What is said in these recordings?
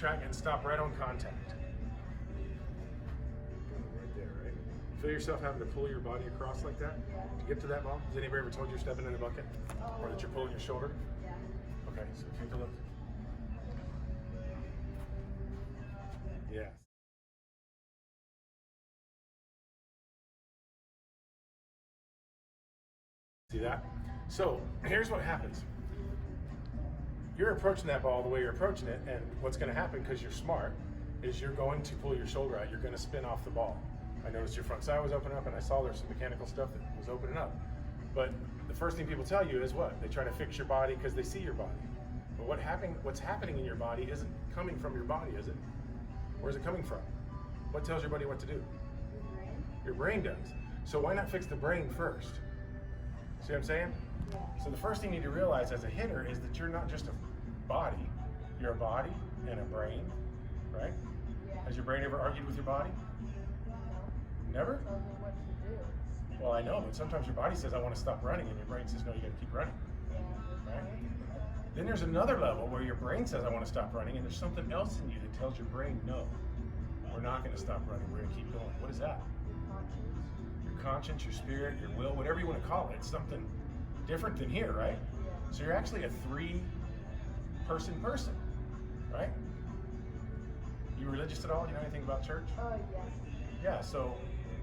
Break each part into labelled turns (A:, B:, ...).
A: track and stop right on contact. Right there, right? Feel yourself having to pull your body across like that to get to that ball? Has anybody ever told you you're stepping in a bucket? Or that you're pulling your shoulder?
B: Yeah.
A: Okay, so take a look. Yeah. See that? So here's what happens. You're approaching that ball the way you're approaching it, and what's going to happen, because you're smart, is you're going to pull your shoulder out. You're going to spin off the ball. I noticed your front side was opening up, and I saw there's some mechanical stuff that was opening up. But the first thing people tell you is what? They try to fix your body because they see your body. But what's happening in your body isn't coming from your body, is it? Where's it coming from? What tells your body what to do? Your brain does. So why not fix the brain first? See what I'm saying?
B: Yeah.
A: So the first thing you need to realize as a hitter is that you're not just a body. You're a body and a brain, right?
B: Yeah.
A: Has your brain ever argued with your body? Never?
B: Tells me what to do.
A: Well, I know, but sometimes your body says, I want to stop running, and your brain says, no, you got to keep running,
B: Yeah.
A: right? Then there's another level where your brain says, I want to stop running, and there's something else in you that tells your brain, no, we're not going to stop running, we're going to keep going. What is that?
B: Conscience.
A: Your conscience, your spirit, your will, whatever you want to call it. It's something different than here, right?
B: Yeah.
A: So you're actually a three-person, right? You religious at all? You know anything about church?
B: Yeah.
A: Yeah, so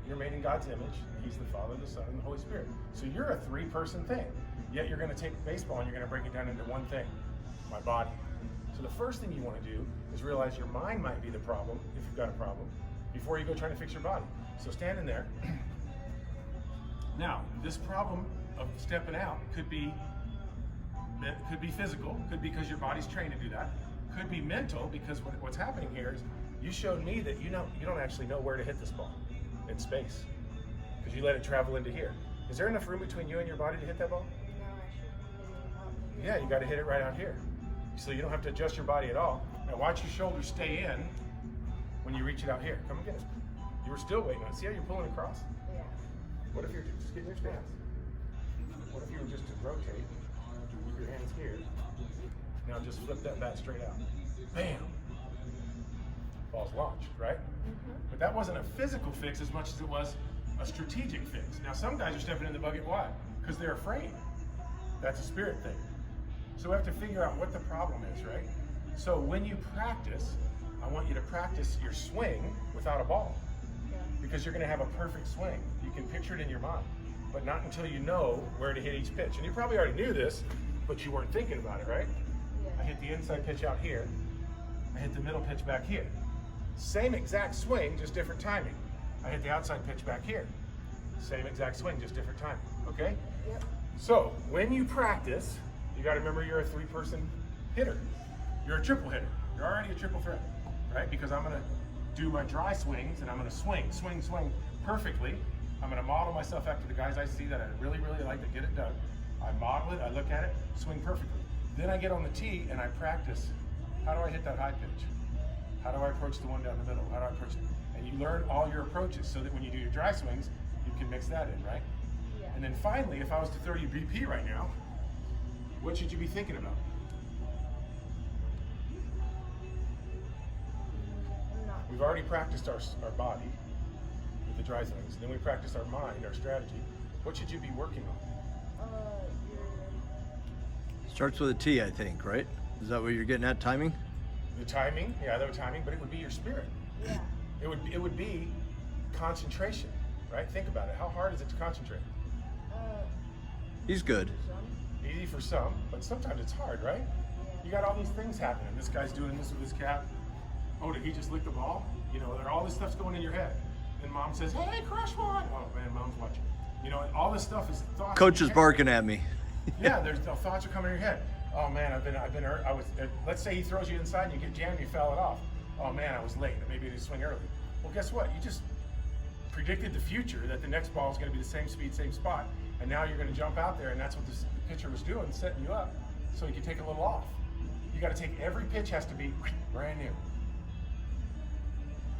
A: you're made in God's image. He's the Father, the Son, and the Holy Spirit. So you're a three-person thing. Yet you're going to take baseball and you're going to break it down into one thing, my body. So the first thing you want to do is realize your mind might be the problem, if you've got a problem, before you go trying to fix your body. So standing there. Now, this problem of stepping out could be physical, could be because your body's trained to do that, could be mental, because what's happening here is you showed me that you don't actually know where to hit this ball in space, because you let it travel into here. Is there enough room between you and your body to hit that ball?
B: No, I should hit it out here.
A: Yeah, you got to hit it right out here. So you don't have to adjust your body at all. Now watch your shoulders stay in when you reach it out here. Come and get it. You were still waiting on it. See how you're pulling across?
B: Yeah.
A: What if you're just getting your stance? What if you were just to rotate, keep your hands here, now just flip that bat straight out. Bam! Ball's launched, right? But that wasn't a physical fix as much as it was a strategic fix. Now some guys are stepping in the bucket, why? Because they're afraid. That's a spirit thing. So we have to figure out what the problem is, right? So when you practice, I want you to practice your swing without a ball.
B: Yeah.
A: Because you're going to have a perfect swing. You can picture it in your mind, but not until you know where to hit each pitch. And you probably already knew this, but you weren't thinking about it, right?
B: Yeah.
A: I hit the inside pitch out here. I hit the middle pitch back here. Same exact swing, just different timing. I hit the outside pitch back here. Same exact swing, just different timing, okay?
B: Yep.
A: So when you practice, you got to remember you're a three-person hitter. You're a triple hitter. You're already a triple threat, right? Because I'm going to do my dry swings, and I'm going to swing perfectly. I'm going to model myself after the guys I see that I really, really like to get it done. I model it, I look at it, swing perfectly. Then I get on the tee and I practice. How do I hit that high pitch? How do I approach the one down the middle? How do I approach it? And you learn all your approaches so that when you do your dry swings, you can mix that in, right?
B: Yeah.
A: And then finally, if I was to throw you BP right now, what should you be thinking about?
B: I'm not.
A: We've already practiced our body with the dry swings. Then we practiced our mind, our strategy. What should you be working on?
C: Starts with a T, I think, right? Is that what you're getting at, timing?
A: The timing, yeah, the timing, but it would be your spirit.
B: Yeah.
A: It would be concentration, right? Think about it. How hard is it to concentrate?
C: He's good.
B: Some.
A: Easy for some, but sometimes it's hard, right? You got all these things happening. This guy's doing this with his cap. Oh, did he just lick the ball? You know, all this stuff's going in your head. And mom says, hey, crush one. Oh man, mom's watching. You know, all this stuff is thoughts.
C: Coach is barking at me.
A: Yeah, there's the thoughts are coming in your head. Oh man, I've been hurt. Let's say he throws you inside and you get jammed, you fell it off. Oh man, I was late. Maybe I didn't swing early. Well, guess what? You just predicted the future that the next ball is going to be the same speed, same spot, and now you're going to jump out there, and that's what the pitcher was doing, setting you up, so you can take a little off. You got to take every pitch has to be brand new.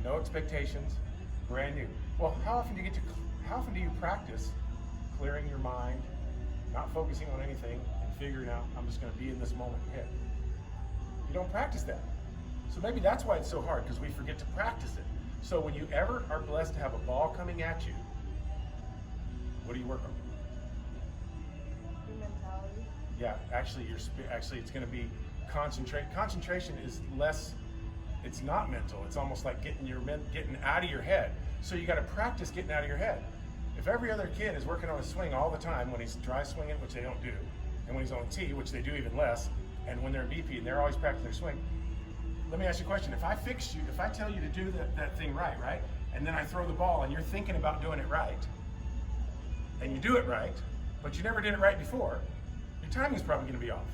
A: No expectations, brand new. Well, how often do you practice clearing your mind, not focusing on anything, and figuring out, I'm just going to be in this moment and hit? You don't practice that. So maybe that's why it's so hard, because we forget to practice it. So when you ever are blessed to have a ball coming at you, what do you work on?
B: Your mentality.
A: Yeah, actually, it's going to be concentration is less. It's not mental. It's almost like getting out of your head. So you got to practice getting out of your head. If every other kid is working on a swing all the time when he's dry swinging, which they don't do, and when he's on tee, which they do even less, and when they're in BP and they're always practicing their swing, let me ask you a question. If I tell you to do that thing right, and then I throw the ball and you're thinking about doing it right, and you do it right, but you never did it right before, your timing's probably going to be off.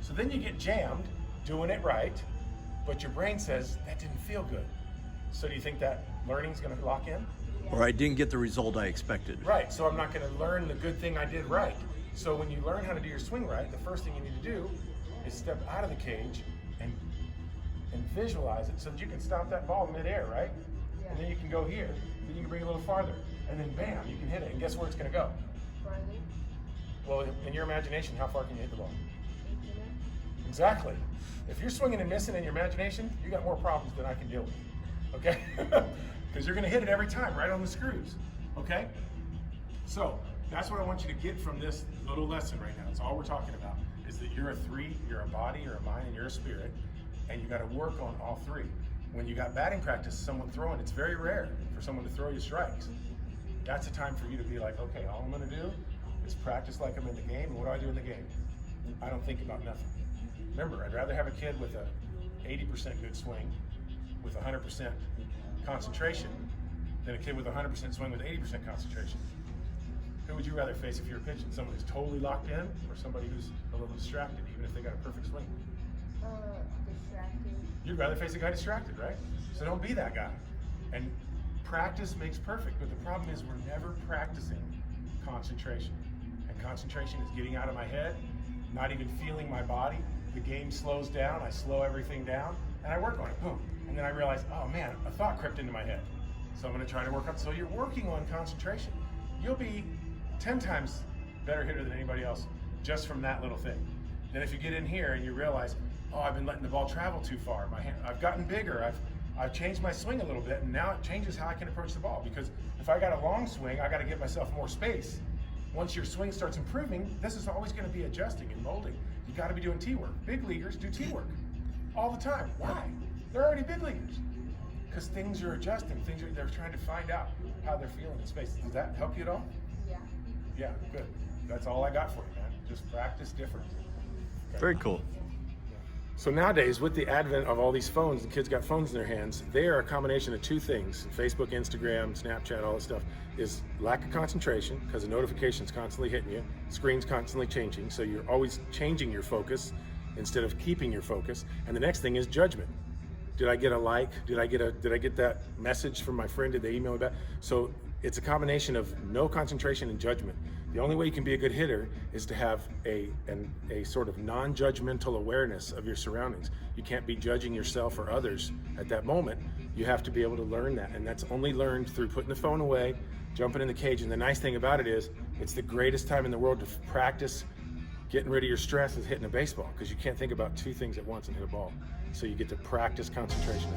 A: So then you get jammed doing it right, but your brain says, that didn't feel good. So do you think that learning's going to lock in?
C: Or I didn't get the result I expected.
A: Right, so I'm not going to learn the good thing I did right. So when you learn how to do your swing right, the first thing you need to do is step out of the cage and visualize it so that you can stop that ball midair, right?
B: Yeah.
A: And then you can go here, then you can bring it a little farther, and then bam, you can hit it, and guess where it's going to go?
B: Farther.
A: Well, in your imagination, how far can you hit the ball?
B: Infinite.
A: Exactly. If you're swinging and missing in your imagination, you got more problems than I can deal with, okay? Because you're going to hit it every time, right on the screws, okay? So that's what I want you to get from this little lesson right now. That's all we're talking about, is that you're a three, you're a body, you're a mind, and you're a spirit, and you got to work on all three. When you got batting practice, someone throwing, it's very rare for someone to throw you strikes. That's a time for you to be like, okay, all I'm going to do is practice like I'm in the game. And what do I do in the game? I don't think about nothing. Remember, I'd rather have a kid with a 80% good swing with 100% concentration than a kid with 100% swing with 80% concentration. Who would you rather face if you're pitching? Someone who's totally locked in, or somebody who's a little distracted, even if they got a perfect swing?
B: Distracted.
A: You'd rather face a guy distracted, right? So don't be that guy. And practice makes perfect, but the problem is we're never practicing concentration. And concentration is getting out of my head, not even feeling my body. The game slows down, I slow everything down, and I work on it, boom. And then I realize, oh man, a thought crept into my head. So I'm gonna try to work on, so you're working on concentration. You'll be 10 times better hitter than anybody else just from that little thing. Then if you get in here and you realize, oh, I've been letting the ball travel too far. I've gotten bigger. I've changed my swing a little bit, and now it changes how I can approach the ball. Because if I got a long swing, I got to give myself more space. Once your swing starts improving, this is always going to be adjusting and molding. You got to be doing tee work. Big leaguers do tee work all the time. Why? They're already big leaguers. Because things are adjusting. They're trying to find out how they're feeling in space. Does that help you at all?
B: Yeah.
A: Yeah, good. That's all I got for you, man. Just practice different. Okay.
C: Very cool.
A: So nowadays, with the advent of all these phones, the kids got phones in their hands, they are a combination of two things. Facebook, Instagram, Snapchat, all this stuff is lack of concentration because the notifications constantly hitting you, screen's constantly changing, so you're always changing your focus instead of keeping your focus. And the next thing is judgment. Did I get a like? Did I get that message from my friend? Did they email me back? So it's a combination of no concentration and judgment. The only way you can be a good hitter is to have a sort of non-judgmental awareness of your surroundings. You can't be judging yourself or others at that moment. You have to be able to learn that, and that's only learned through putting the phone away, jumping in the cage. And the nice thing about it is, it's the greatest time in the world to practice getting rid of your stress is hitting a baseball, because you can't think about two things at once and hit a ball. So you get to practice concentration.